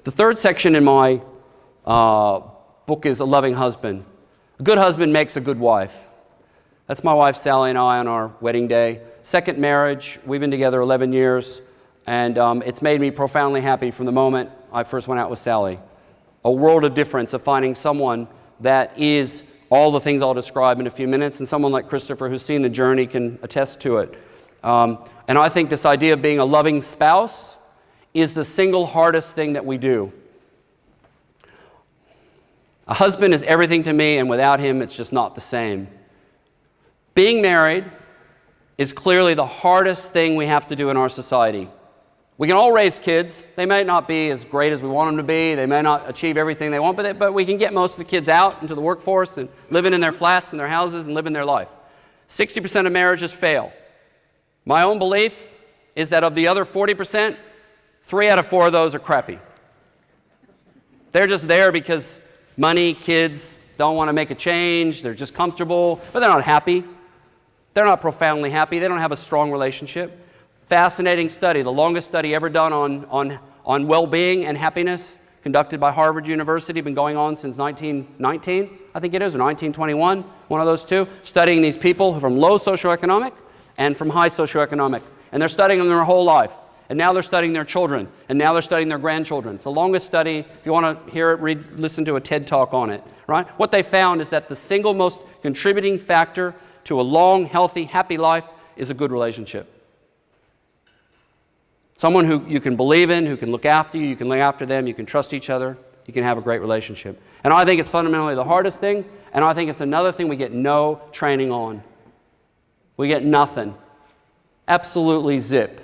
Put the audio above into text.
The third section in my book is A Loving Husband. A good husband makes a good wife. That's my wife Sally and I on our wedding day. Second marriage, we've been together 11 years, and it's made me profoundly happy from the moment I first went out with Sally. A world of difference of finding someone that is all the things I'll describe in a few minutes, and someone like Christopher who's seen the journey can attest to it. And I think this idea of being a loving spouse is the single hardest thing that we do. A husband is everything to me, and without him, it's just not the same. Being married is clearly the hardest thing we have to do in our society. We can all raise kids. They may not be as great as we want them to be. They may not achieve everything they want, but we can get most of the kids out into the workforce and living in their flats and their houses and living their life. 60% of marriages fail. My own belief is that of the other 40%, 3 out of 4 of those are crappy. They're just there because money, kids don't want to make a change. They're just comfortable, but they're not happy. They're not profoundly happy. They don't have a strong relationship. Fascinating study, the longest study ever done on well-being and happiness, conducted by Harvard University, been going on since 1919, I think it is, or 1921, one of those two, studying these people from low socioeconomic and from high socioeconomic. And they're studying them their whole life. And now they're studying their children. And now they're studying their grandchildren. It's the longest study. If you want to hear it, listen to a TED Talk on it. Right? What they found is that the single most contributing factor to a long, healthy, happy life is a good relationship. Someone who you can believe in, who can look after you can look after them, you can trust each other, you can have a great relationship. And I think it's fundamentally the hardest thing, and I think it's another thing we get no training on. We get nothing. Absolutely zip.